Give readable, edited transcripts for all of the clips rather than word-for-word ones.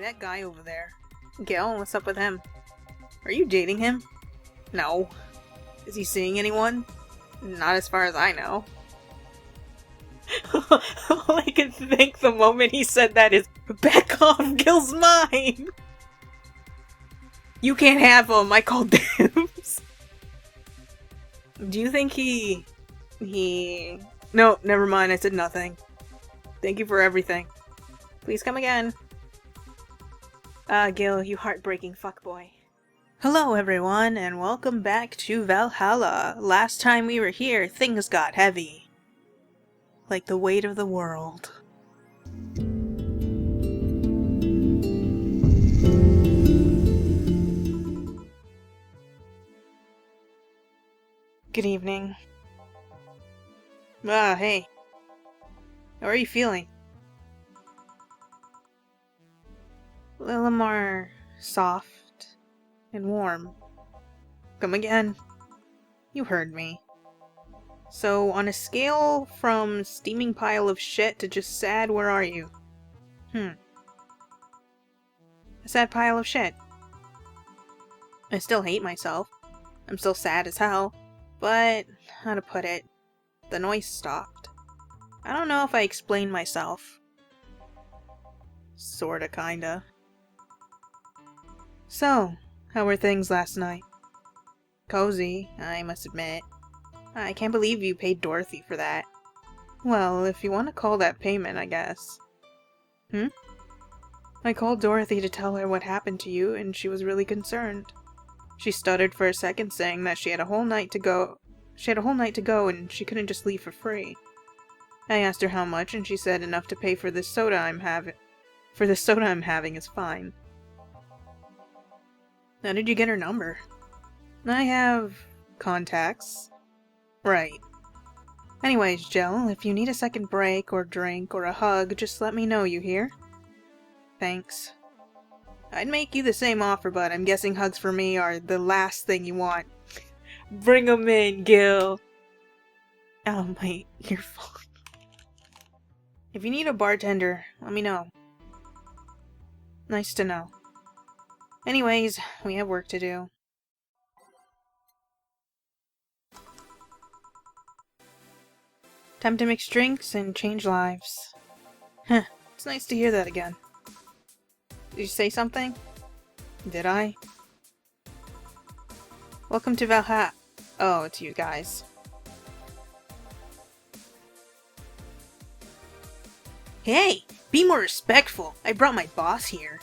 that guy over there. Gil, what's up with him? Are you dating him? No. Is he seeing anyone? Not as far as I know. All I could think the moment he said that is, back off, Gil's mine! You can't have him, I called dibs. Do you think he... No, never mind, I said nothing. Thank you for everything. Please come again. Gil, you heartbreaking fuckboy. Hello everyone, and welcome back to Valhalla. Last time we were here, things got heavy. Like the weight of the world. Good evening. Hey. How are you feeling? A little more soft and warm. Come again. You heard me. So, on a scale from steaming pile of shit to just sad, where are you? A sad pile of shit. I still hate myself. I'm still sad as hell. But, how to put it? The noise stopped. I don't know if I explained myself. Sorta, kinda. So, how were things last night? Cozy, I must admit. I can't believe you paid Dorothy for that. Well, if you want to call that payment, I guess. I called Dorothy to tell her what happened to you, and she was really concerned. She stuttered for a second, saying that she had a whole night to go. And she couldn't just leave for free. I asked her how much, and she said enough to pay for this soda I'm having. For the soda I'm having is fine. How did you get her number? I have contacts. Right. Anyways, Jill, if you need a second break, or drink, or a hug, just let me know, you hear? Thanks. I'd make you the same offer, but I'm guessing hugs for me are the last thing you want. Bring 'em in, Gil! Oh, my earphone. If you need a bartender, let me know. Nice to know. Anyways, we have work to do. Time to mix drinks and change lives. It's nice to hear that again. Did you say something? Did I? Welcome to Valhalla. Oh, it's you guys. Hey! Be more respectful! I brought my boss here.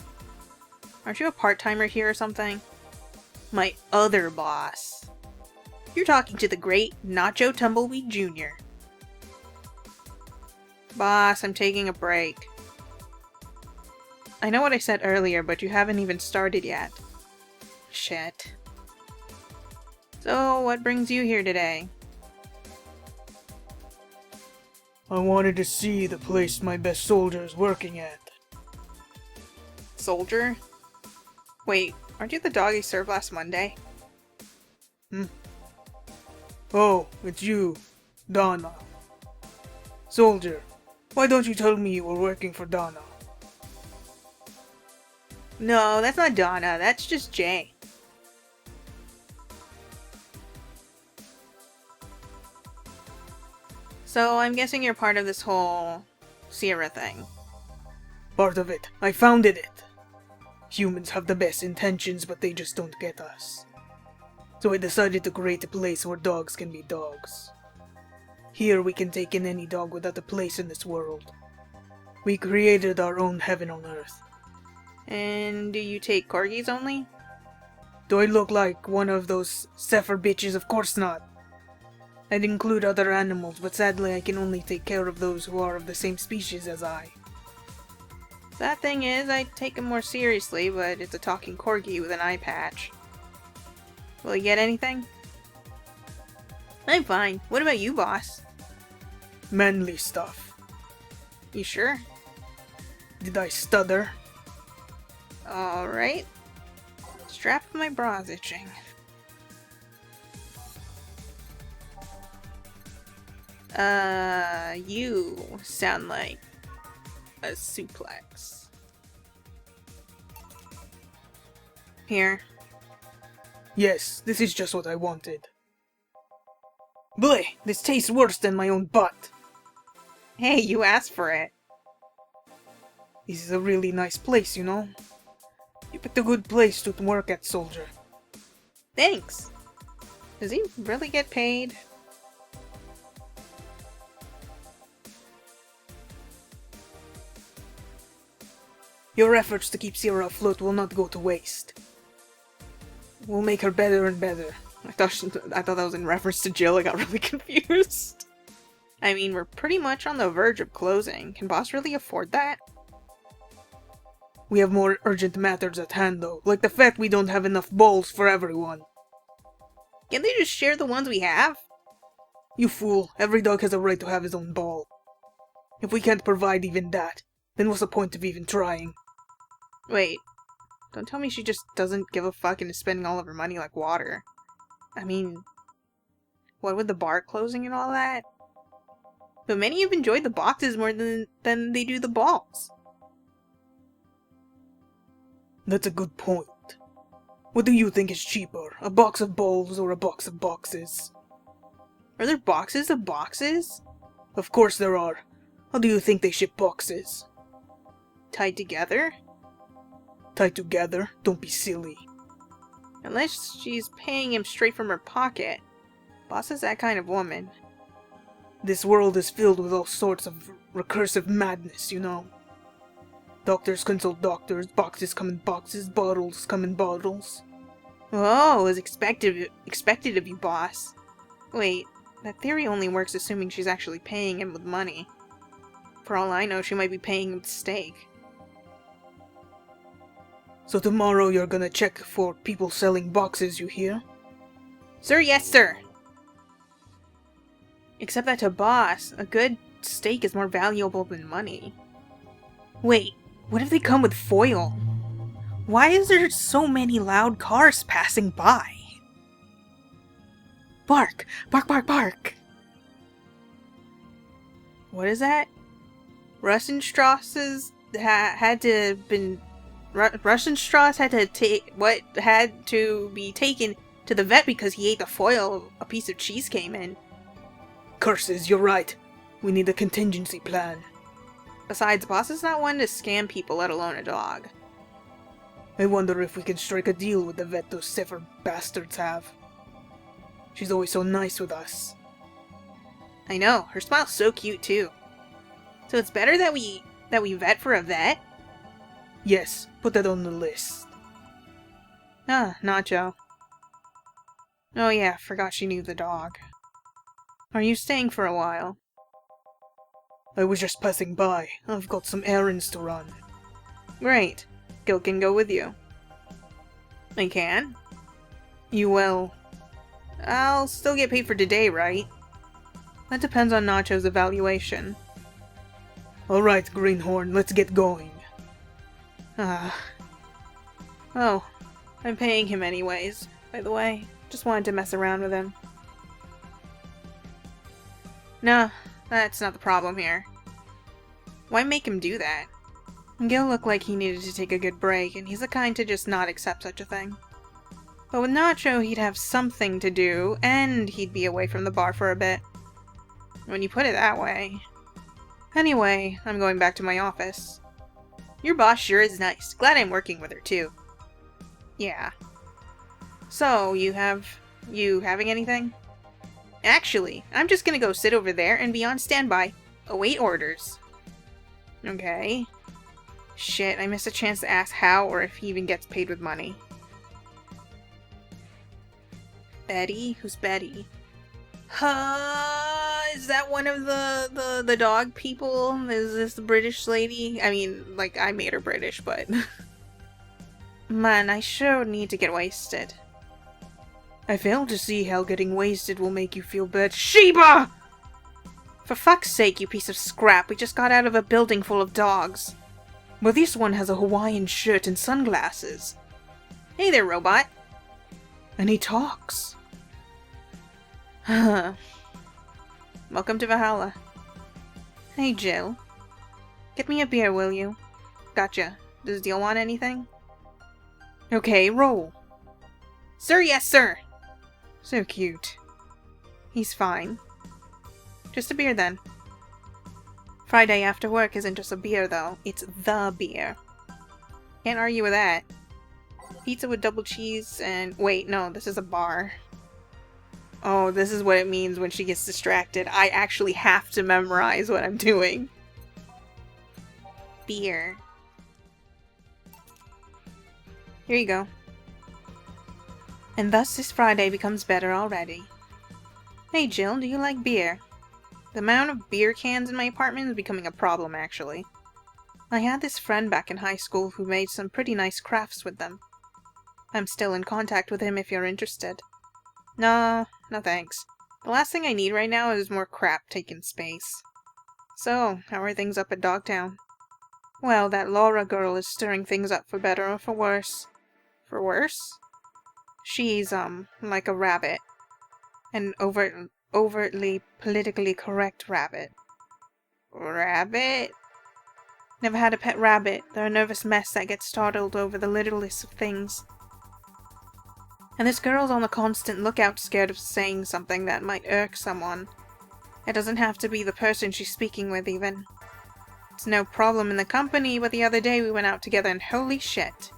Aren't you a part-timer here or something? My other boss. You're talking to the great Nacho Tumbleweed Jr. Boss, I'm taking a break. I know what I said earlier, but you haven't even started yet. Shit. So, what brings you here today? I wanted to see the place my best soldier is working at. Soldier? Wait, aren't you the dog he served last Monday? Oh, it's you, Donna. Soldier, why don't you tell me you were working for Donna? No, that's not Donna, that's just Jay. So, I'm guessing you're part of this whole Sierra thing. Part of it. I founded it. Humans have the best intentions, but they just don't get us. So I decided to create a place where dogs can be dogs. Here we can take in any dog without a place in this world. We created our own heaven on earth. And do you take corgis only? Do I look like one of those Zephyr bitches? Of course not. I'd include other animals, but sadly I can only take care of those who are of the same species as I. Sad thing is, I take him more seriously, but it's a talking corgi with an eye patch. Will you get anything? I'm fine. What about you, boss? Manly stuff. You sure? Did I stutter? Alright. Strap of my bra's itching. You sound like a suplex. Here. Yes, this is just what I wanted. Bleh, this tastes worse than my own butt. Hey, you asked for it. This is a really nice place, you know? You picked a good place to work at, soldier. Thanks. Does he really get paid? Your efforts to keep Sierra afloat will not go to waste. We'll make her better and better. I thought that was in reference to Jill. I got really confused. I mean, we're pretty much on the verge of closing. Can boss really afford that? We have more urgent matters at hand though, like the fact we don't have enough bowls for everyone. Can't they just share the ones we have? You fool, every dog has a right to have his own bowl. If we can't provide even that, then what's the point of even trying? Wait, don't tell me she just doesn't give a fuck and is spending all of her money like water. I mean, what with the bar closing and all that? But many have enjoyed the boxes more than they do the balls. That's a good point. What do you think is cheaper, a box of bowls or a box of boxes? Are there boxes of boxes? Of course there are. How do you think they ship boxes? Tied together? Tied together? Don't be silly. Unless she's paying him straight from her pocket. Boss is that kind of woman. This world is filled with all sorts of recursive madness, you know. Doctors consult doctors, boxes come in boxes, bottles come in bottles. Oh, as expected of you, boss. Wait, that theory only works assuming she's actually paying him with money. For all I know, she might be paying him with steak. So tomorrow you're gonna check for people selling boxes, you hear? Sir, yes, sir! Except that to boss, a good steak is more valuable than money. Wait, what if they come with foil? Why is there so many loud cars passing by? Bark! Bark, bark, bark! What is that? Russenstrasses had to be taken to the vet because he ate the foil a piece of cheese came in. Curses, you're right. We need a contingency plan. Besides, boss is not one to scam people, let alone a dog. I wonder if we can strike a deal with the vet those Sefer bastards have. She's always so nice with us. I know, her smile's so cute too. So it's better that we vet for a vet? Yes, put that on the list. Ah, Nacho. Oh yeah, forgot she knew the dog. Are you staying for a while? I was just passing by. I've got some errands to run. Great. Gil can go with you. I can? You will. I'll still get paid for today, right? That depends on Nacho's evaluation. Alright, Greenhorn, let's get going. Oh, I'm paying him anyways, by the way. Just wanted to mess around with him. No, that's not the problem here. Why make him do that? Gil looked like he needed to take a good break, and he's the kind to just not accept such a thing. But with Nacho, he'd have something to do, and he'd be away from the bar for a bit. When you put it that way. Anyway, I'm going back to my office. Your boss sure is nice. Glad I'm working with her, too. Yeah. So, you having anything? Actually, I'm just gonna go sit over there and be on standby. Await orders. Okay. Shit, I missed a chance to ask how or if he even gets paid with money. Betty? Who's Betty? Is that one of the dog people? Is this the British lady? I mean, like, I made her British, but... Man, I sure need to get wasted. I fail to see how getting wasted will make you feel bad. Sheba! For fuck's sake, you piece of scrap, we just got out of a building full of dogs. But this one has a Hawaiian shirt and sunglasses. Hey there, robot. And he talks. Welcome to Valhalla. Hey, Jill. Get me a beer, will you? Gotcha. Does Deal want anything? Okay, roll. Sir, yes, sir. So cute. He's fine. Just a beer then. Friday after work isn't just a beer though, it's the beer. Can't argue with that. Pizza with double cheese and... wait, no, this is a bar. Oh, this is what it means when she gets distracted. I actually have to memorize what I'm doing. Beer. Here you go. And thus this Friday becomes better already. Hey Jill, do you like beer? The amount of beer cans in my apartment is becoming a problem, actually. I had this friend back in high school who made some pretty nice crafts with them. I'm still in contact with him if you're interested. No thanks. The last thing I need right now is more crap taking space. So, how are things up at Dogtown? Well, that Laura girl is stirring things up for better or for worse. For worse? She's, like a rabbit. An overtly politically correct rabbit. Rabbit? Never had a pet rabbit. They're a nervous mess that gets startled over the littlest of things. And this girl's on the constant lookout, scared of saying something that might irk someone. It doesn't have to be the person she's speaking with, even. It's no problem in the company, but the other day we went out together and holy shit.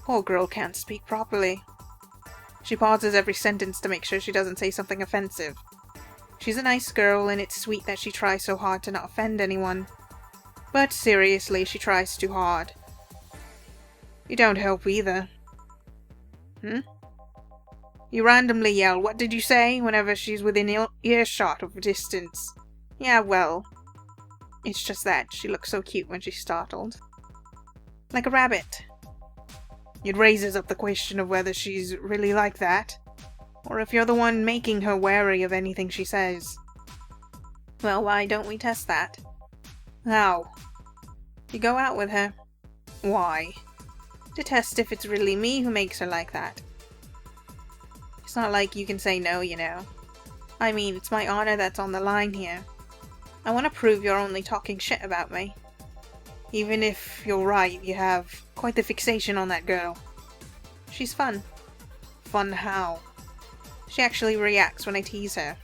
Poor girl can't speak properly. She pauses every sentence to make sure she doesn't say something offensive. She's a nice girl, and it's sweet that she tries so hard to not offend anyone. But seriously, she tries too hard. You don't help either. You randomly yell, "What did you say?" whenever she's within earshot of distance. Yeah, well. It's just that she looks so cute when she's startled. Like a rabbit. It raises up the question of whether she's really like that, or if you're the one making her wary of anything she says. Well, why don't we test that? How? You go out with her. Why? To test if it's really me who makes her like that. It's not like you can say no, you know. I mean, it's my honor that's on the line here. I want to prove you're only talking shit about me. Even if you're right, you have quite the fixation on that girl. She's fun. Fun how? She actually reacts when I tease her.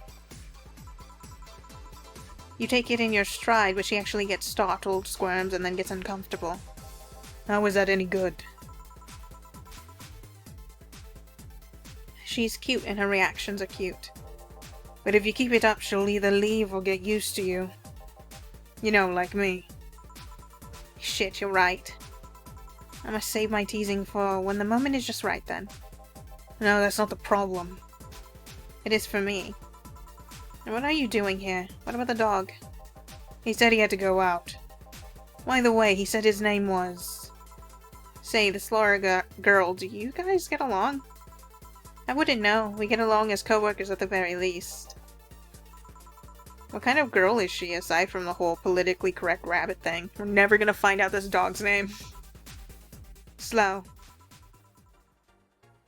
You take it in your stride, but she actually gets startled, squirms, and then gets uncomfortable. How is that any good? She's cute and her reactions are cute. But if you keep it up, she'll either leave or get used to you. You know, like me. Shit, you're right. I must save my teasing for when the moment is just right then. No, that's not the problem. It is for me. And what are you doing here? What about the dog? He said he had to go out. By the way, he said his name was... Say, this Laura girl, do you guys get along? I wouldn't know. We get along as co-workers at the very least. What kind of girl is she, aside from the whole politically correct rabbit thing? We're never gonna find out this dog's name. Slow.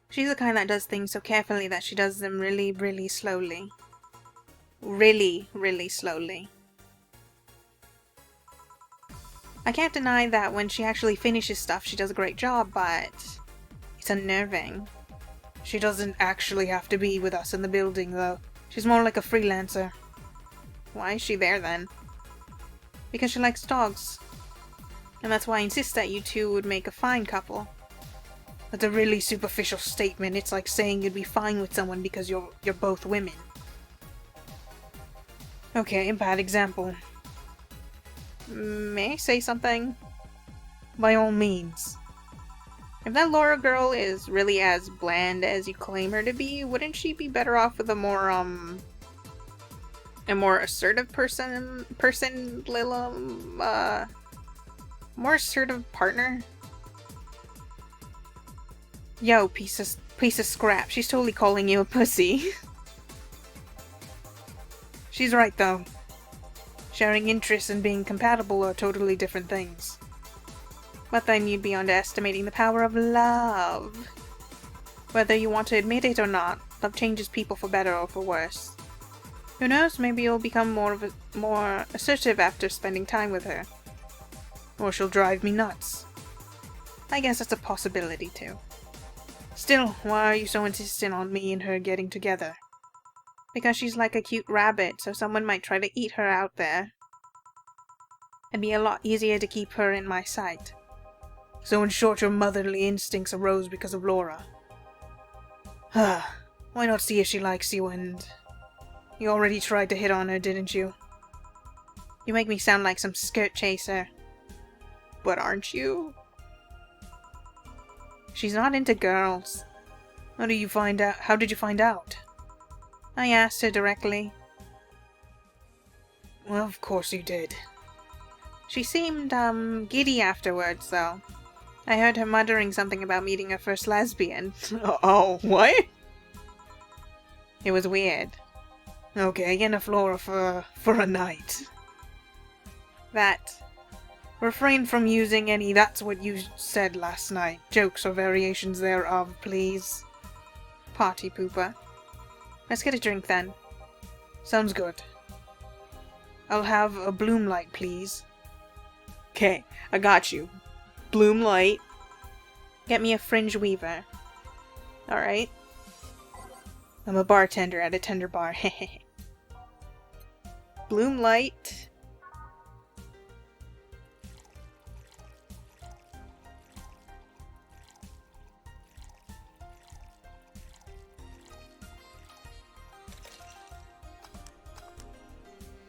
She's the kind that does things so carefully that she does them really, really slowly. Really, really slowly. I can't deny that when she actually finishes stuff, she does a great job, but it's unnerving. She doesn't actually have to be with us in the building, though. She's more like a freelancer. Why is she there, then? Because she likes dogs. And that's why I insist that you two would make a fine couple. That's a really superficial statement. It's like saying you'd be fine with someone because you're both women. Okay, bad example. May I say something? By all means. If that Laura girl is really as bland as you claim her to be, wouldn't she be better off with a more assertive more assertive partner? Yo, piece of scrap. She's totally calling you a pussy. She's right, though. Sharing interests and being compatible are totally different things. But then you'd be underestimating the power of love. Whether you want to admit it or not, love changes people for better or for worse. Who knows, maybe you'll become more assertive after spending time with her. Or she'll drive me nuts. I guess that's a possibility too. Still, why are you so insistent on me and her getting together? Because she's like a cute rabbit, so someone might try to eat her out there. It'd be a lot easier to keep her in my sight. So in short, your motherly instincts arose because of Laura. Why not see if she likes you and... You already tried to hit on her, didn't you? You make me sound like some skirt chaser. But aren't you? She's not into girls. How did you find out? I asked her directly. Well, of course you did. She seemed, giddy afterwards, though. I heard her muttering something about meeting her first lesbian. Oh, what? It was weird. Okay, enough Laura for a night. That. Refrain from using any "that's what you said last night" jokes or variations thereof, please. Party pooper. Let's get a drink then. Sounds good. I'll have a bloom light, please. Okay, I got you. Bloom light. Get me a fringe weaver. Alright. I'm a bartender at a tender bar. Bloom light.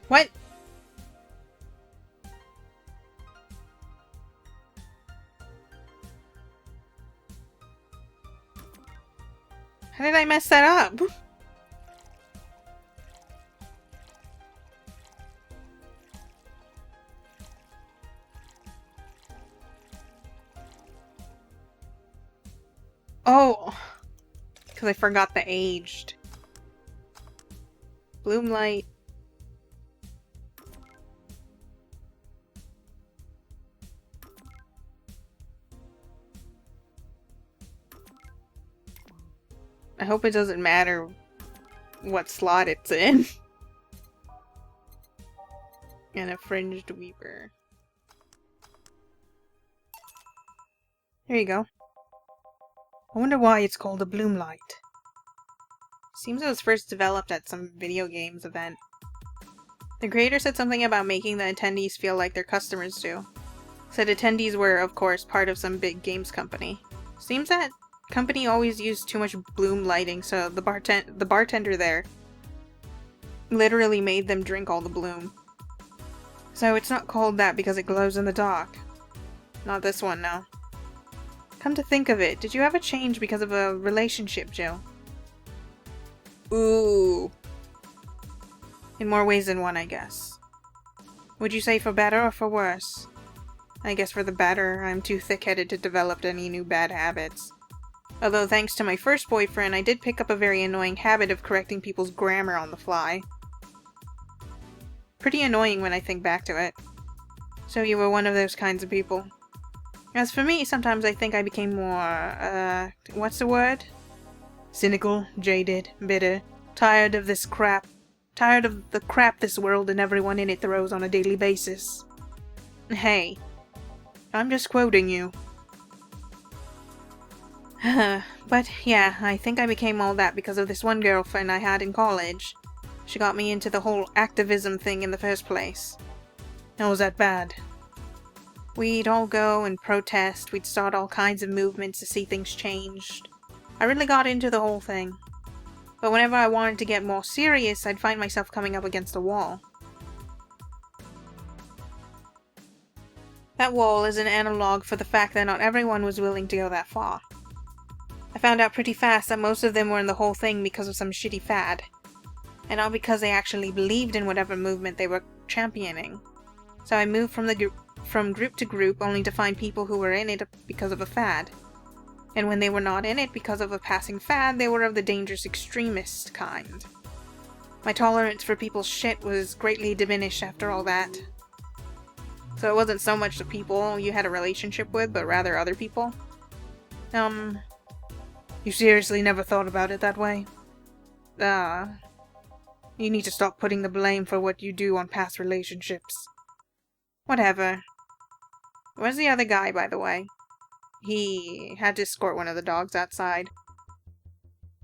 What? How did I mess that up? Oh, because I forgot the aged. Bloom light. I hope it doesn't matter what slot it's in. And a fringed weaver. There you go. I wonder why it's called a bloom light. Seems it was first developed at some video games event. The creator said something about making the attendees feel like their customers do. Said attendees were, of course, part of some big games company. Seems that company always used too much bloom lighting, so the bartender there literally made them drink all the bloom. So it's not called that because it glows in the dark. Not this one, no. Come to think of it, did you ever change because of a relationship, Jill? Ooh. In more ways than one, I guess. Would you say for better or for worse? I guess for the better. I'm too thick-headed to develop any new bad habits. Although thanks to my first boyfriend, I did pick up a very annoying habit of correcting people's grammar on the fly. Pretty annoying when I think back to it. So you were one of those kinds of people. As for me, sometimes I think I became more, what's the word? Cynical, jaded, bitter, tired of this crap. Tired of the crap this world and everyone in it throws on a daily basis. Hey, I'm just quoting you. But yeah, I think I became all that because of this one girlfriend I had in college. She got me into the whole activism thing in the first place. How was that bad? We'd all go and protest, we'd start all kinds of movements to see things changed. I really got into the whole thing. But whenever I wanted to get more serious, I'd find myself coming up against a wall. That wall is an analog for the fact that not everyone was willing to go that far. I found out pretty fast that most of them were in the whole thing because of some shitty fad. And not because they actually believed in whatever movement they were championing. So I moved from group to group only to find people who were in it because of a fad. And when they were not in it because of a passing fad, they were of the dangerous extremist kind. My tolerance for people's shit was greatly diminished after all that. So it wasn't so much the people you had a relationship with, but rather other people. You seriously never thought about it that way? You need to stop putting the blame for what you do on past relationships. Whatever. Where's the other guy, by the way? he had to escort one of the dogs outside.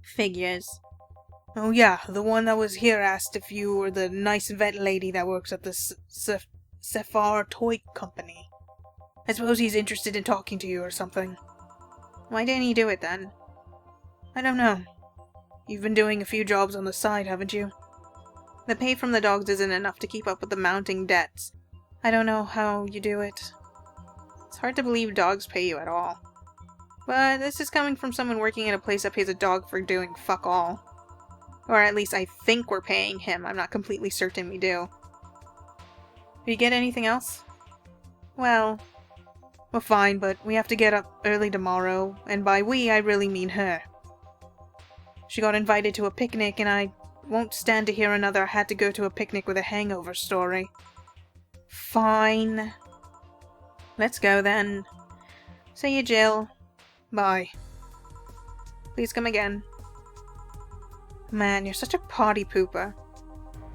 Figures. Oh yeah, the one that was here asked if you were the nice vet lady that works at the Sephar Toy Company. I suppose he's interested in talking to you or something. Why didn't he do it then? I don't know. You've been doing a few jobs on the side, haven't you? The pay from the dogs isn't enough to keep up with the mounting debts. I don't know how you do it. It's hard to believe dogs pay you at all. But this is coming from someone working at a place that pays a dog for doing fuck all. Or at least I think we're paying him. I'm not completely certain we do. Did you get anything else? Well, fine, but we have to get up early tomorrow, and by we, I really mean her. She got invited to a picnic, and I won't stand to hear another "I had to go to a picnic with a hangover" story. Fine. Let's go then. See you, Jill. Bye. Please come again. Man, you're such a party pooper.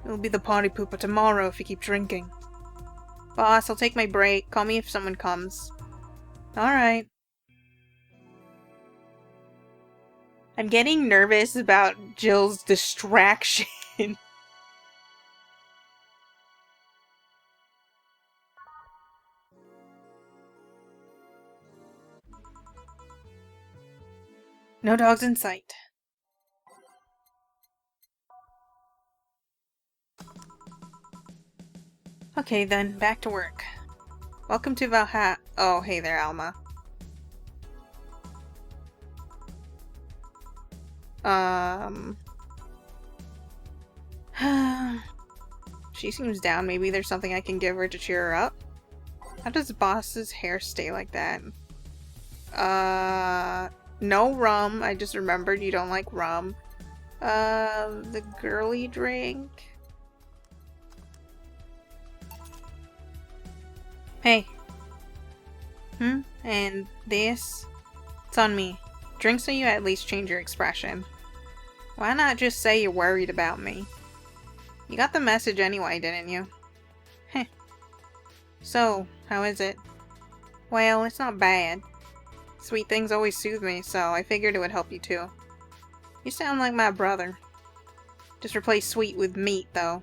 You'll be the party pooper tomorrow if you keep drinking. Boss, I'll take my break. Call me if someone comes. Alright. I'm getting nervous about Jill's distraction. No dogs in sight. Okay then, back to work. Welcome to Valhalla. Oh, hey there, Alma. She seems down. Maybe there's something I can give her to cheer her up. How does boss's hair stay like that? No rum. I just remembered you don't like rum. The girly drink. Hey. And this? It's on me. Drink so you at least change your expression. Why not just say you're worried about me? You got the message anyway, didn't you? Heh. So, how is it? Well, it's not bad. Sweet things always soothe me, so I figured it would help you too. You sound like my brother. Just replace sweet with meat, though.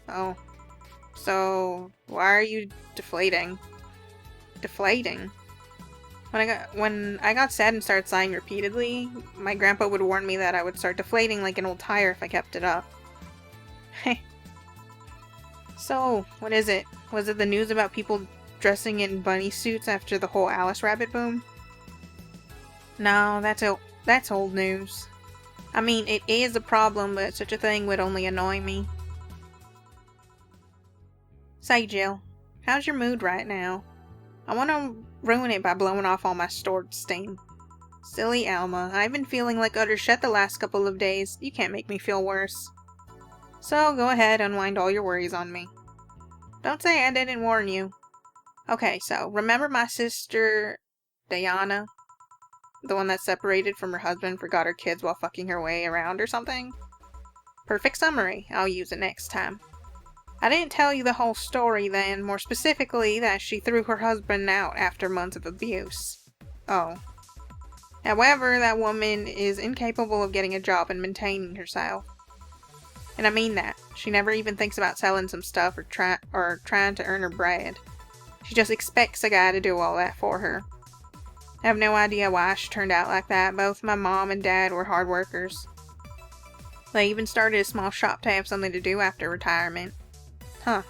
Oh. So, why are you deflating? Deflating? When I got sad and started sighing repeatedly, my grandpa would warn me that I would start deflating like an old tire if I kept it up. Heh. So, what is it? Was it the news about people dressing in bunny suits after the whole Alice Rabbit boom? No, that's old news. I mean, it is a problem, but such a thing would only annoy me. Say, Jill, how's your mood right now? I want to ruin it by blowing off all my stored steam. Silly Alma, I've been feeling like utter shit the last couple of days. You can't make me feel worse. So go ahead, unwind all your worries on me. Don't say I didn't warn you. Okay, so remember my sister Diana? The one that separated from her husband, forgot her kids while fucking her way around or something? Perfect summary. I'll use it next time. I didn't tell you the whole story then, more specifically that she threw her husband out after months of abuse. Oh. However, that woman is incapable of getting a job and maintaining herself. And I mean that. She never even thinks about selling some stuff or trying to earn her bread. She just expects a guy to do all that for her. I have no idea why she turned out like that. Both my mom and dad were hard workers. They even started a small shop to have something to do after retirement. Huh.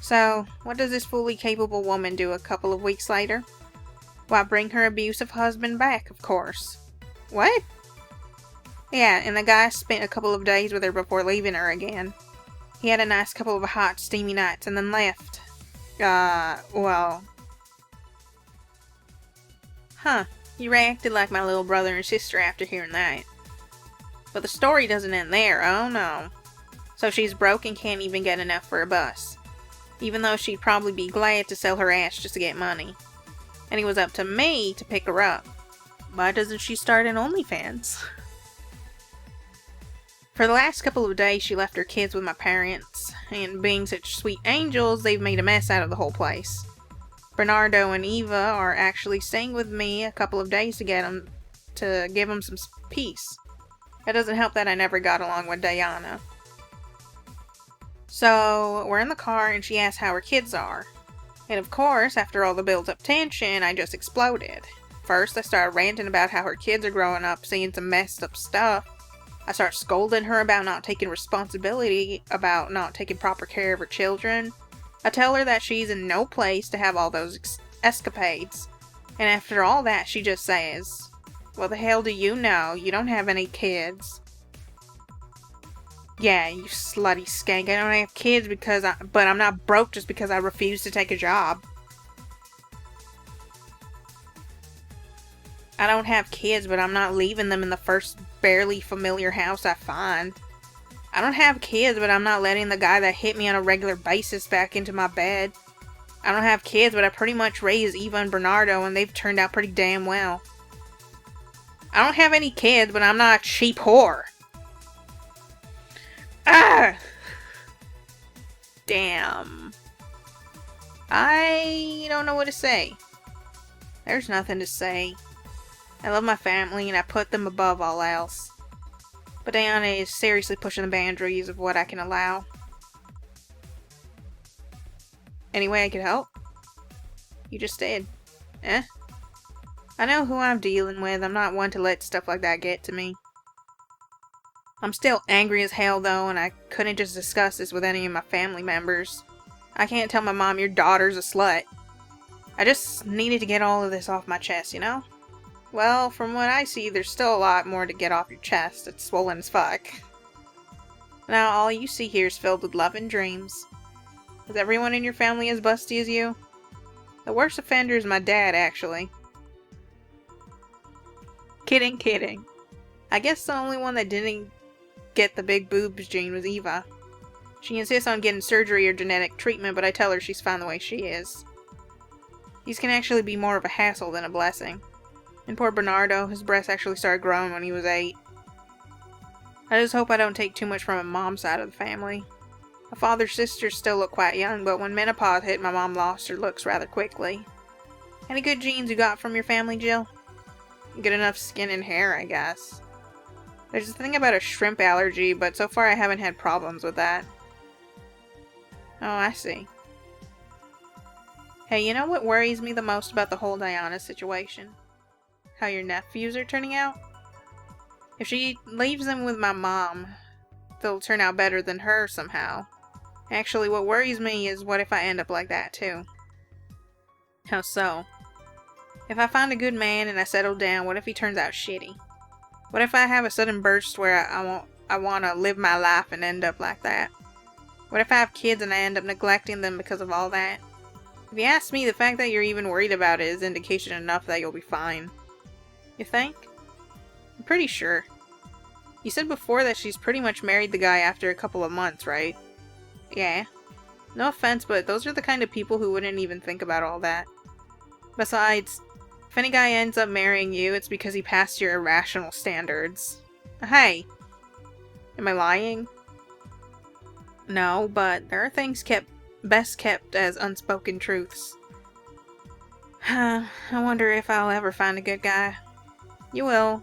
So, what does this fully capable woman do a couple of weeks later? Why, bring her abusive husband back, of course. What? Yeah, and the guy spent a couple of days with her before leaving her again. He had a nice couple of hot, steamy nights and then left. Well. Huh. You reacted like my little brother and sister after hearing that. But the story doesn't end there, oh no. So she's broke and can't even get enough for a bus. Even though she'd probably be glad to sell her ass just to get money. And it was up to me to pick her up. Why doesn't she start an OnlyFans? For the last couple of days she left her kids with my parents. And being such sweet angels, they've made a mess out of the whole place. Bernardo and Eva are actually staying with me a couple of days to give them some peace. It doesn't help that I never got along with Diana. So, we're in the car and she asks how her kids are. And of course, after all the built-up tension, I just exploded. First, I started ranting about how her kids are growing up seeing some messed up stuff. I start scolding her about not taking responsibility, about not taking proper care of her children. I tell her that she's in no place to have all those escapades. And after all that, she just says, "Well, the hell do you know? You don't have any kids." Yeah, you slutty skank. I don't have kids but I'm not broke just because I refuse to take a job. I don't have kids, but I'm not leaving them in the first barely familiar house I find. I don't have kids, but I'm not letting the guy that hit me on a regular basis back into my bed. I don't have kids, but I pretty much raised Eva and Bernardo, and they've turned out pretty damn well. I don't have any kids, but I'm not a cheap whore. Ah! Damn. I don't know what to say. There's nothing to say. I love my family and I put them above all else. But Diana is seriously pushing the boundaries of what I can allow. Any way I could help? You just did. Eh? I know who I'm dealing with. I'm not one to let stuff like that get to me. I'm still angry as hell though, and I couldn't just discuss this with any of my family members. I can't tell my mom your daughter's a slut. I just needed to get all of this off my chest, you know? Well, from what I see, there's still a lot more to get off your chest. It's swollen as fuck. Now, all you see here is filled with love and dreams. Is everyone in your family as busty as you? The worst offender is my dad, actually. Kidding, kidding. I guess the only one that didn't get the big boobs gene was Eva. She insists on getting surgery or genetic treatment, but I tell her she's fine the way she is. These can actually be more of a hassle than a blessing. And poor Bernardo, his breasts actually started growing when he was 8. I just hope I don't take too much from my mom's side of the family. My father's sisters still look quite young, but when menopause hit, my mom lost her looks rather quickly. Any good genes you got from your family, Jill? Good enough skin and hair, I guess. There's a thing about a shrimp allergy, but so far I haven't had problems with that. Oh, I see. Hey, you know what worries me the most about the whole Diana situation? How your nephews are turning out? If she leaves them with my mom, they'll turn out better than her somehow. Actually, what worries me is what if I end up like that too? How so? If I find a good man and I settle down, what if he turns out shitty? What if I have a sudden burst where I want to live my life and end up like that? What if I have kids and I end up neglecting them because of all that? If you ask me, the fact that you're even worried about it is indication enough that you'll be fine. You think? I'm pretty sure. You said before that she's pretty much married the guy after a couple of months, right? Yeah. No offense, but those are the kind of people who wouldn't even think about all that. Besides, if any guy ends up marrying you, it's because he passed your irrational standards. Hey! Am I lying? No, but there are things best kept as unspoken truths. I wonder if I'll ever find a good guy. You will.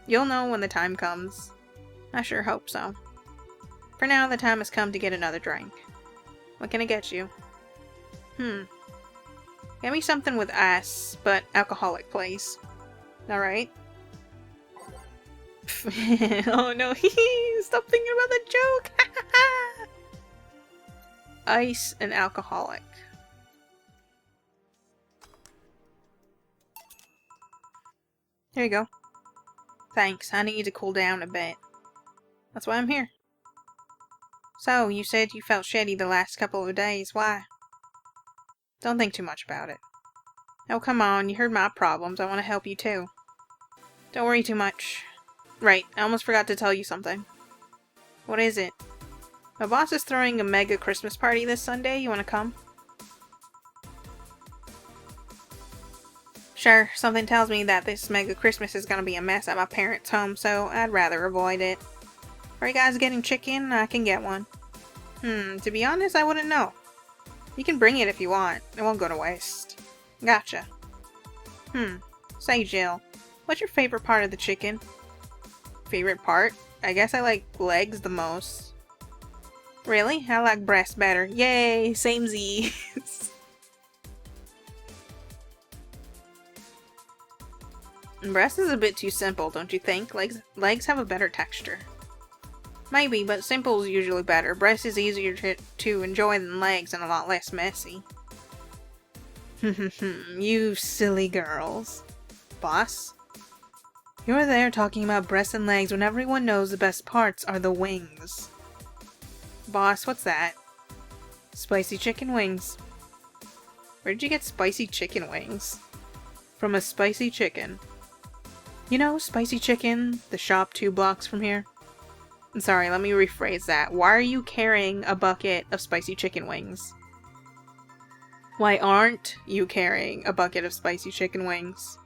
You'll know when the time comes. I sure hope so. For now, the time has come to get another drink. What can I get you? Get me something with ice, but alcoholic, please. Alright. Oh no, stop thinking about the joke! Ice and alcoholic. There you go. Thanks, I need to cool down a bit. That's why I'm here. So, you said you felt shitty the last couple of days. Why? Don't think too much about it. Oh, come on, you heard my problems. I want to help you too. Don't worry too much. Right, I almost forgot to tell you something. What is it? My boss is throwing a mega Christmas party this Sunday. You want to come? Sure, something tells me that this mega Christmas is going to be a mess at my parents' home, so I'd rather avoid it. Are you guys getting chicken? I can get one. To be honest, I wouldn't know. You can bring it if you want. It won't go to waste. Gotcha. Say, Jill, what's your favorite part of the chicken? Favorite part? I guess I like legs the most. Really? I like breast better. Yay! Samesies! Breast is a bit too simple, don't you think? Legs have a better texture. Maybe, but simple is usually better. Breast is easier to enjoy than legs and a lot less messy. You silly girls. Boss? You're there talking about breasts and legs when everyone knows the best parts are the wings. Boss, what's that? Spicy chicken wings. Where did you get spicy chicken wings? From a spicy chicken. You know, Spicy Chicken, the shop 2 blocks from here? I'm sorry, let me rephrase that. Why are you carrying a bucket of spicy chicken wings? Why aren't you carrying a bucket of spicy chicken wings?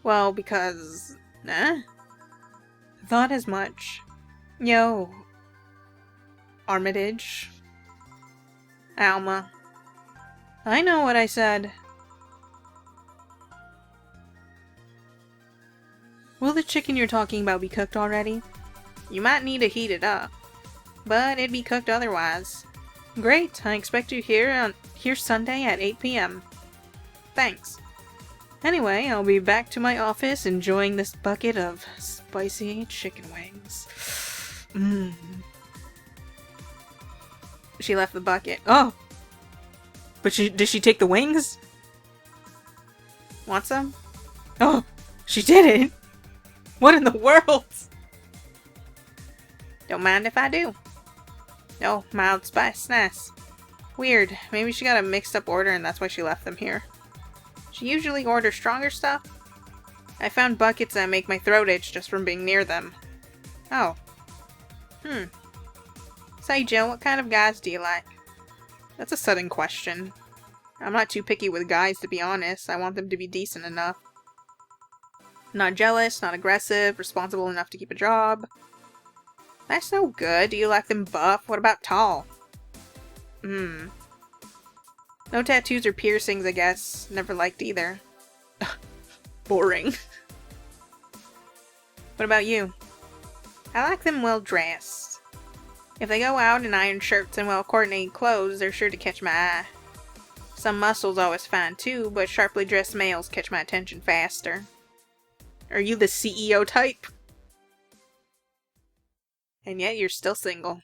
Well, because... Thought as much. Yo. Armitage. Alma. I know what I said. Will the chicken you're talking about be cooked already? You might need to heat it up, but it'd be cooked otherwise. Great, I expect you here Sunday at 8 p.m. Thanks. Anyway, I'll be back to my office enjoying this bucket of spicy chicken wings. She left the bucket. Oh! But did she take the wings? Want some? Oh! She didn't! What in the world? Don't mind if I do. Oh, mild spice. Nice. Weird. Maybe she got a mixed up order and that's why she left them here. She usually orders stronger stuff. I found buckets that make my throat itch just from being near them. Oh. Say, Jill, what kind of guys do you like? That's a sudden question. I'm not too picky with guys, to be honest. I want them to be decent enough. Not jealous, not aggressive, responsible enough to keep a job. That's no good. Do you like them buff? What about tall? No tattoos or piercings, I guess. Never liked either. Boring. What about you? I like them well dressed. If they go out in iron shirts and well coordinated clothes, they're sure to catch my eye. Some muscles always fine too, but sharply dressed males catch my attention faster. Are you the CEO type? And yet you're still single.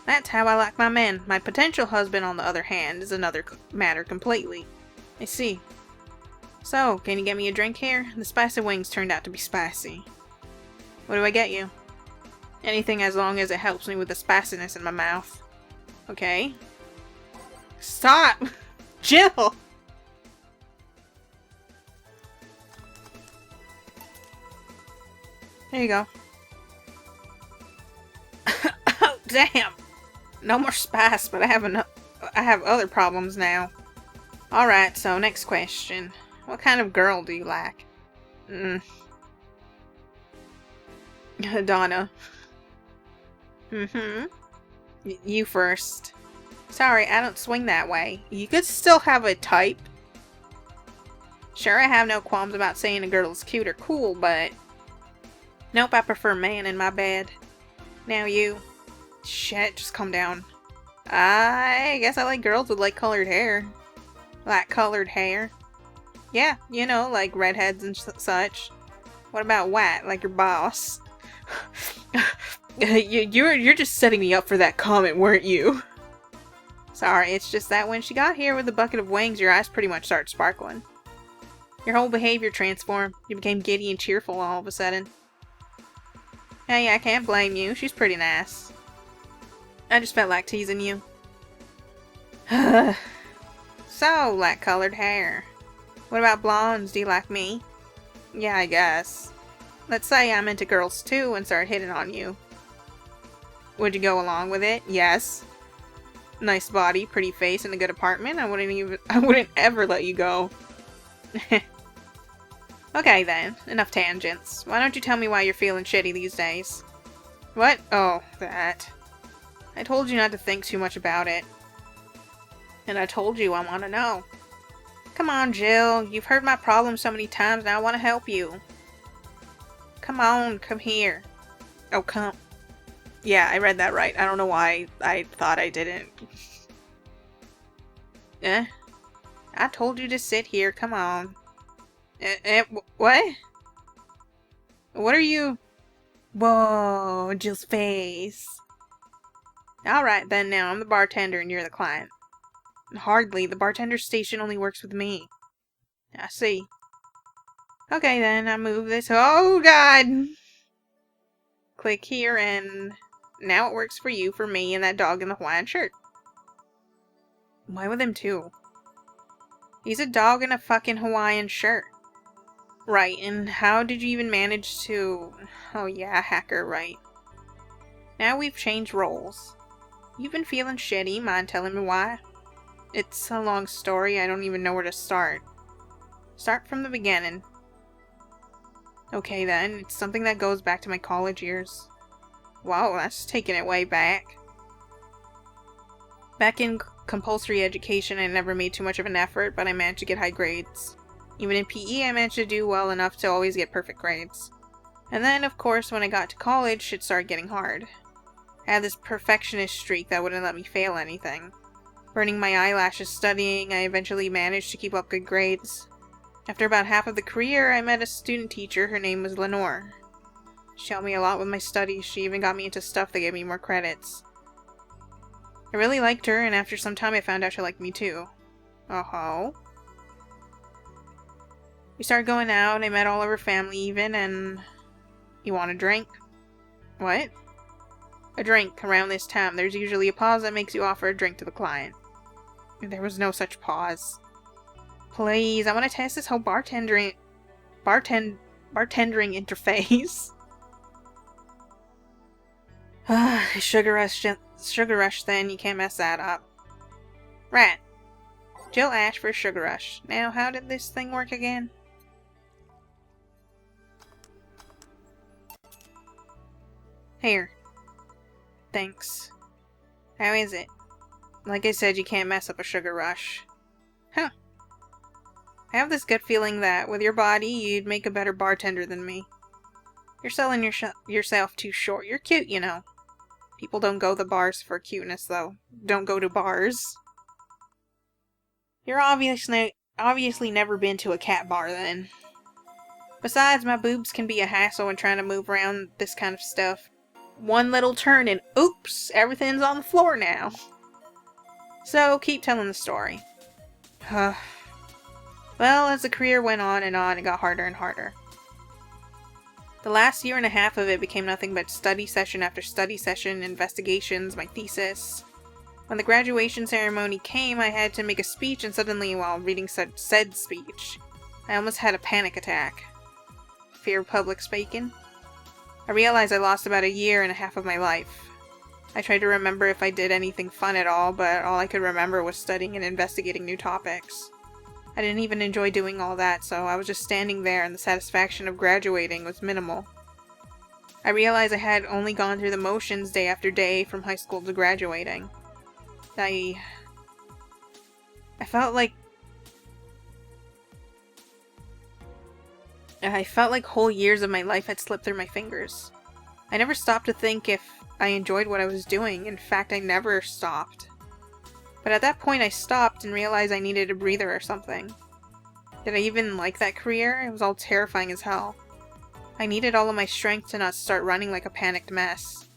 That's how I like my men. My potential husband, on the other hand, is another matter completely. I see. So, can you get me a drink here? The spicy wings turned out to be spicy. What do I get you? Anything as long as it helps me with the spiciness in my mouth. Okay. Stop! Jill! There you go. Oh, damn! No more spice, but I have other problems now. Alright, so next question. What kind of girl do you like? Donna. You first. Sorry, I don't swing that way. You could still have a type. Sure, I have no qualms about saying a girl is cute or cool, but... Nope, I prefer man in my bed. Now you. Shit, just calm down. I guess I like girls with light-colored hair. Light-colored hair? Yeah, you know, like redheads and such. What about white, like your boss? You're just setting me up for that comment, weren't you? Sorry, it's just that when she got here with a bucket of wings, your eyes pretty much started sparkling. Your whole behavior transformed. You became giddy and cheerful all of a sudden. Hey, I can't blame you. She's pretty nice. I just felt like teasing you. So, light-colored hair. What about blondes? Do you like me? Yeah, I guess. Let's say I'm into girls too and start hitting on you. Would you go along with it? Yes. Nice body, pretty face, and a good apartment. I wouldn't ever let you go. Okay then, enough tangents. Why don't you tell me why you're feeling shitty these days? What? Oh, that. I told you not to think too much about it. And I told you I want to know. Come on, Jill. You've heard my problems so many times, now I want to help you. Come on, come here. Oh, come. Yeah, I read that right. I don't know why I thought I didn't. I told you to sit here. Come on. What? What are you? Whoa, Jill's face. Alright then, now I'm the bartender and you're the client. Hardly. The bartender station only works with me. I see. Okay then, I move this. Oh god! Click here and now it works for you, for me, and that dog in the Hawaiian shirt. Why with him too? He's a dog in a fucking Hawaiian shirt. Right, and how did you even manage to... Oh yeah, hacker, right. Now we've changed roles. You've been feeling shitty, mind telling me why? It's a long story, I don't even know where to start. Start from the beginning. Okay then, it's something that goes back to my college years. Wow, that's taking it way back. Back in compulsory education, I never made too much of an effort, but I managed to get high grades. Even in PE, I managed to do well enough to always get perfect grades. And then, of course, when I got to college, shit started getting hard. I had this perfectionist streak that wouldn't let me fail anything. Burning my eyelashes studying, I eventually managed to keep up good grades. After about half of the career, I met a student teacher. Her name was Lenore. She helped me a lot with my studies. She even got me into stuff that gave me more credits. I really liked her, and after some time I found out she liked me too. Oh-ho. We started going out, I met all of her family even, and... You want a drink? What? A drink. Around this time, there's usually a pause that makes you offer a drink to the client. There was no such pause. Please, I want to test this whole bartendering interface. Sugar rush then, you can't mess that up. Right. Jill asked for a sugar rush. Now, how did this thing work again? Here. Thanks. How is it? Like I said, you can't mess up a sugar rush. Huh. I have this gut feeling that, with your body, you'd make a better bartender than me. You're selling yourself too short. You're cute, you know. People don't go to bars for cuteness, though. Don't go to bars. You're obviously never been to a cat bar, then. Besides, my boobs can be a hassle when trying to move around this kind of stuff. One little turn and oops, everything's on the floor now. So, keep telling the story. Well, as the career went on, it got harder and harder. The last year and a half of it became nothing but study session after study session, investigations, my thesis. When the graduation ceremony came, I had to make a speech, and suddenly, while reading said speech, I almost had a panic attack. Fear of public speaking? I realized I lost about a year and a half of my life. I tried to remember if I did anything fun at all, but all I could remember was studying and investigating new topics. I didn't even enjoy doing all that, so I was just standing there and the satisfaction of graduating was minimal. I realized I had only gone through the motions day after day from high school to graduating. I felt like whole years of my life had slipped through my fingers. I never stopped to think if I enjoyed what I was doing. In fact, I never stopped. But at that point I stopped and realized I needed a breather or something. Did I even like that career? It was all terrifying as hell. I needed all of my strength to not start running like a panicked mess.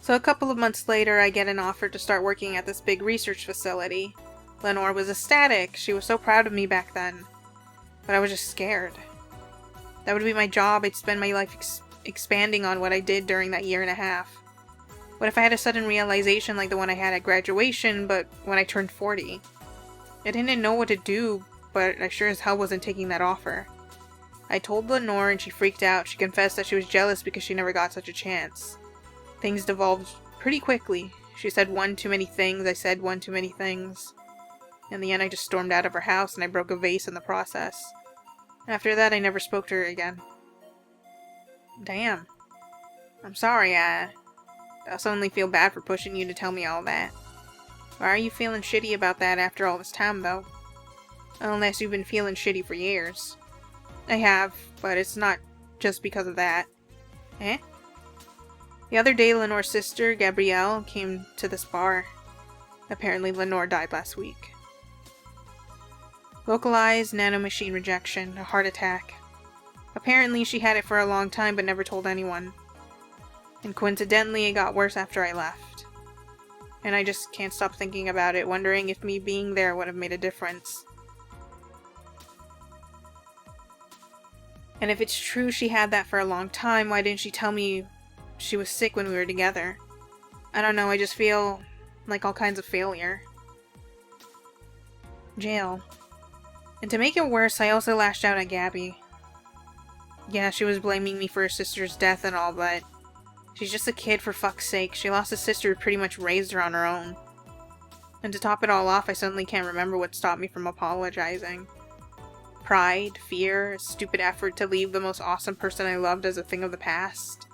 So a couple of months later, I get an offer to start working at this big research facility. Lenore was ecstatic. She was so proud of me back then. But I was just scared. That would be my job. I'd spend my life expanding on what I did during that year and a half. What if I had a sudden realization like the one I had at graduation, but when I turned 40? I didn't know what to do, but I sure as hell wasn't taking that offer. I told Lenore and she freaked out. She confessed that she was jealous because she never got such a chance. Things devolved pretty quickly. She said one too many things, I said one too many things. In the end, I just stormed out of her house and I broke a vase in the process. After that, I never spoke to her again. Damn. I'm sorry, I suddenly feel bad for pushing you to tell me all that. Why are you feeling shitty about that after all this time, though? Unless you've been feeling shitty for years. I have, but it's not just because of that. Eh? The other day, Lenore's sister, Gabrielle, came to this bar. Apparently, Lenore died last week. Localized nanomachine rejection, a heart attack. Apparently, she had it for a long time but never told anyone. And coincidentally, it got worse after I left. And I just can't stop thinking about it, wondering if me being there would have made a difference. And if it's true she had that for a long time, why didn't she tell me she was sick when we were together? I don't know, I just feel like all kinds of failure. Jail. And to make it worse, I also lashed out at Gabby. Yeah, she was blaming me for her sister's death and all, but she's just a kid, for fuck's sake. She lost a sister who pretty much raised her on her own. And to top it all off, I suddenly can't remember what stopped me from apologizing. Pride, fear, a stupid effort to leave the most awesome person I loved as a thing of the past.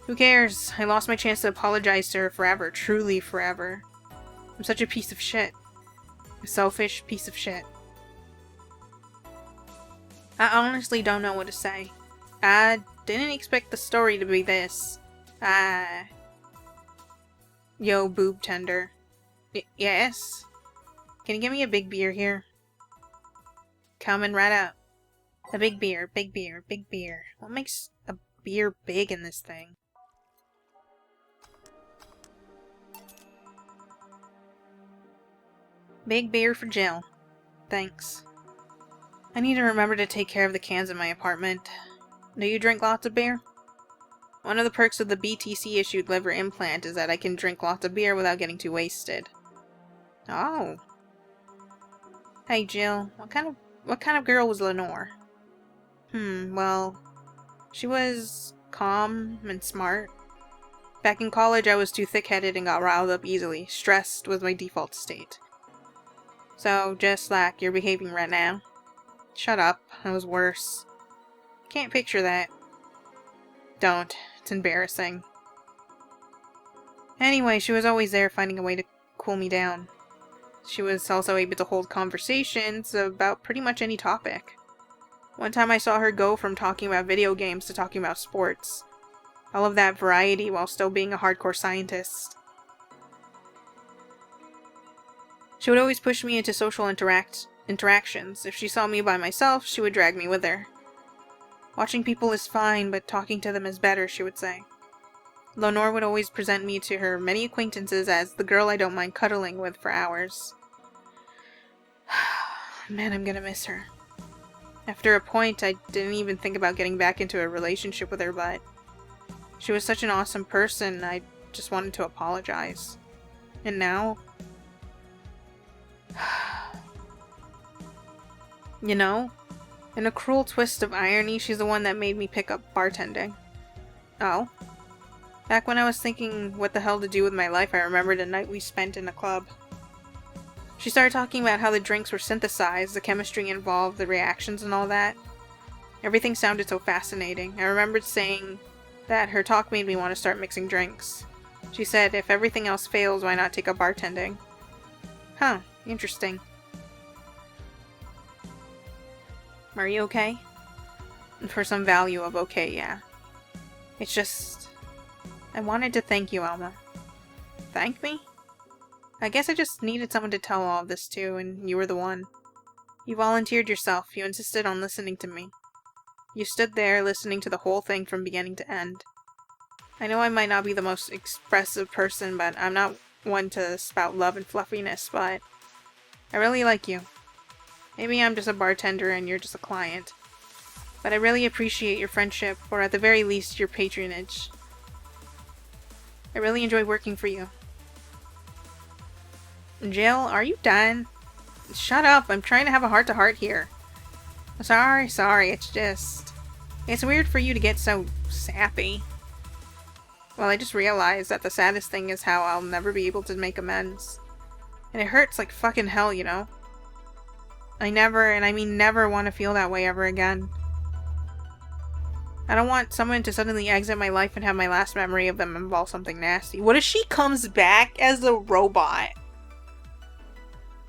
Who cares? I lost my chance to apologize to her forever, truly forever. I'm such a piece of shit. A selfish piece of shit. I honestly don't know what to say. I didn't expect the story to be this. Yo, boob tender. Yes? Can you give me a big beer here? Coming right up. A big beer, big beer, big beer. What makes a beer big in this thing? Big beer for Jill. Thanks. I need to remember to take care of the cans in my apartment. Do you drink lots of beer? One of the perks of the BTC-issued liver implant is that I can drink lots of beer without getting too wasted. Oh. Hey Jill, what kind of girl was Lenore? Well, she was calm and smart. Back in college, I was too thick-headed and got riled up easily. Stressed was my default state. So, just like you're behaving right now. Shut up, I was worse. Can't picture that. Don't. It's embarrassing. Anyway, she was always there finding a way to cool me down. She was also able to hold conversations about pretty much any topic. One time I saw her go from talking about video games to talking about sports. All of that variety while still being a hardcore scientist. She would always push me into social interactions. If she saw me by myself, she would drag me with her. Watching people is fine, but talking to them is better, she would say. Lenore would always present me to her many acquaintances as the girl I don't mind cuddling with for hours. Man, I'm gonna miss her. After a point, I didn't even think about getting back into a relationship with her, but she was such an awesome person, I just wanted to apologize. And now... You know, in a cruel twist of irony, she's the one that made me pick up bartending. Oh? Back when I was thinking what the hell to do with my life, I remembered a night we spent in a club. She started talking about how the drinks were synthesized, the chemistry involved, the reactions and all that. Everything sounded so fascinating. I remembered saying that her talk made me want to start mixing drinks. She said, if everything else fails, why not take up bartending? Huh, interesting. Are you okay? For some value of okay, yeah. It's just... I wanted to thank you, Alma. Thank me? I guess I just needed someone to tell all of this to, and you were the one. You volunteered yourself, you insisted on listening to me. You stood there listening to the whole thing from beginning to end. I know I might not be the most expressive person, but I'm not one to spout love and fluffiness, but I really like you. Maybe I'm just a bartender and you're just a client. But I really appreciate your friendship, or at the very least, your patronage. I really enjoy working for you. Jill, are you done? Shut up, I'm trying to have a heart-to-heart here. Sorry, it's just... It's weird for you to get so sappy. Well, I just realized that the saddest thing is how I'll never be able to make amends. And it hurts like fucking hell, you know? I never, and I mean never, want to feel that way ever again. I don't want someone to suddenly exit my life and have my last memory of them involve something nasty. What if she comes back as a robot?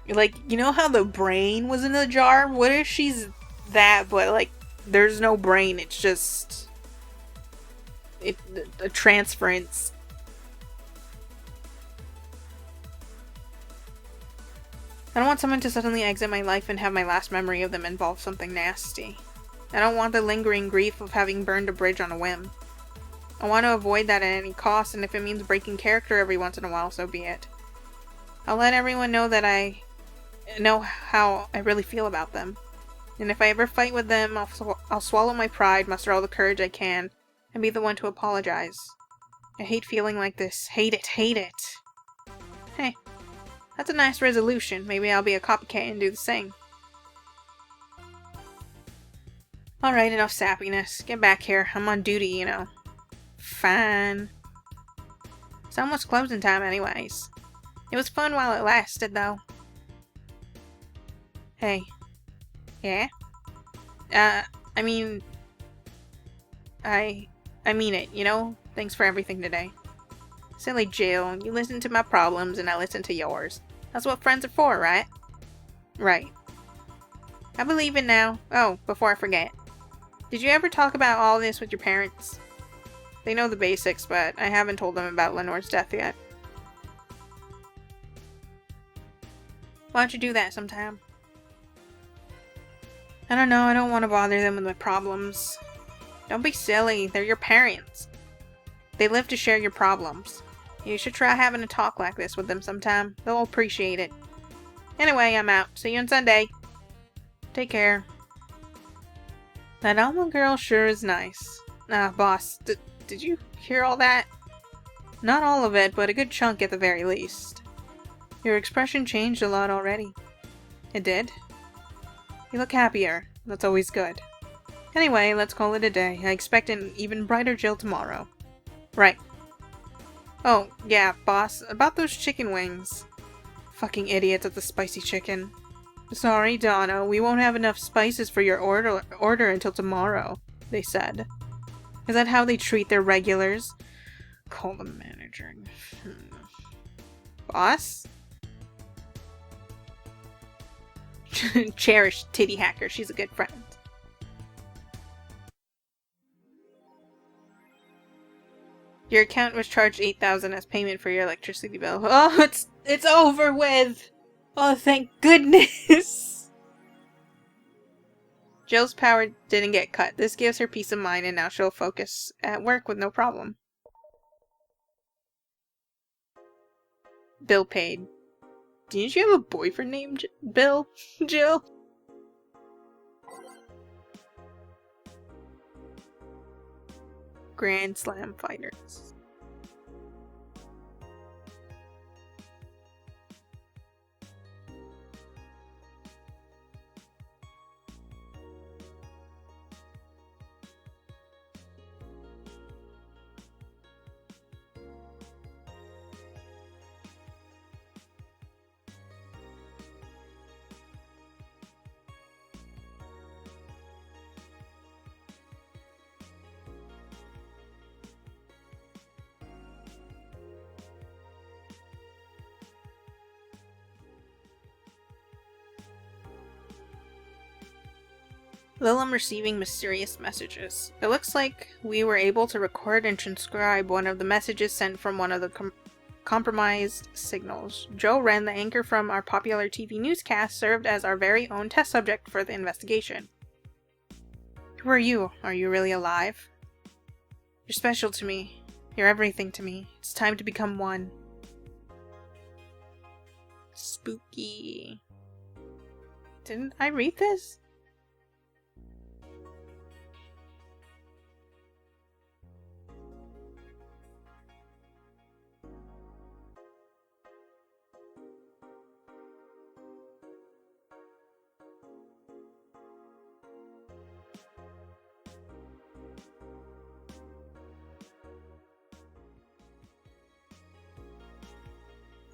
Like, you know how the brain was in the jar? What if she's that, but like, there's no brain, it's just a transference. I don't want someone to suddenly exit my life and have my last memory of them involve something nasty. I don't want the lingering grief of having burned a bridge on a whim. I want to avoid that at any cost, and if it means breaking character every once in a while, so be it. I'll let everyone know that I know how I really feel about them. And if I ever fight with them, I'll swallow my pride, muster all the courage I can, and be the one to apologize. I hate feeling like this. Hate it, hate it. Hey, that's a nice resolution. Maybe I'll be a copycat and do the same. Alright, enough sappiness. Get back here. I'm on duty, you know. Fine. It's almost closing time anyways. It was fun while it lasted, though. Hey. Yeah? I mean it, you know? Thanks for everything today. Silly Jill, you listen to my problems and I listen to yours. That's what friends are for, right? Right. I believe it now. Oh, before I forget. Did you ever talk about all this with your parents? They know the basics, but I haven't told them about Lenore's death yet. Why don't you do that sometime? I don't know, I don't want to bother them with my problems. Don't be silly, they're your parents. They live to share your problems. You should try having a talk like this with them sometime. They'll appreciate it. Anyway, I'm out. See you on Sunday. Take care. That Alma girl sure is nice. Boss, did you hear all that? Not all of it, but a good chunk at the very least. Your expression changed a lot already. It did? You look happier. That's always good. Anyway, let's call it a day. I expect an even brighter Jill tomorrow. Right. Oh, yeah, boss, about those chicken wings. Fucking idiots at the spicy chicken. Sorry, Donna, we won't have enough spices for your order until tomorrow, they said. Is that how they treat their regulars? Call the manager. Boss? Cherish titty hacker, she's a good friend. Your account was charged $8,000 as payment for your electricity bill. Oh, it's over with! Oh, thank goodness! Jill's power didn't get cut. This gives her peace of mind and now she'll focus at work with no problem. Bill paid. Didn't you have a boyfriend named Bill, Jill? Grand Slam fighters. Lilum receiving mysterious messages. It looks like we were able to record and transcribe one of the messages sent from one of the compromised signals. Joe Wren, the anchor from our popular TV newscast, served as our very own test subject for the investigation. Who are you? Are you really alive? You're special to me. You're everything to me. It's time to become one. Spooky. Didn't I read this?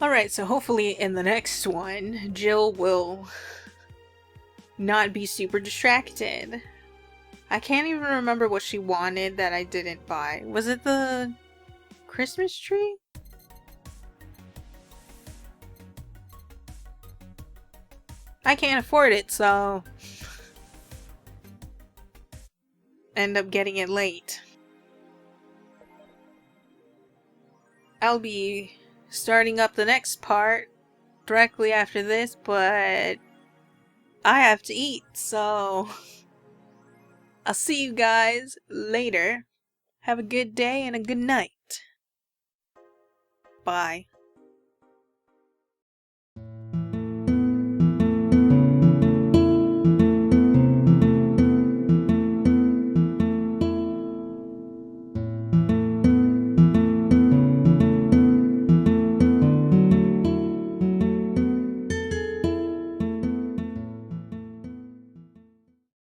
Alright, so hopefully in the next one, Jill will not be super distracted. I can't even remember what she wanted that I didn't buy. Was it the Christmas tree? I can't afford it, so end up getting it late. I'll be starting up the next part directly after this, but I have to eat, so I'll see you guys later. Have a good day and a good night. Bye.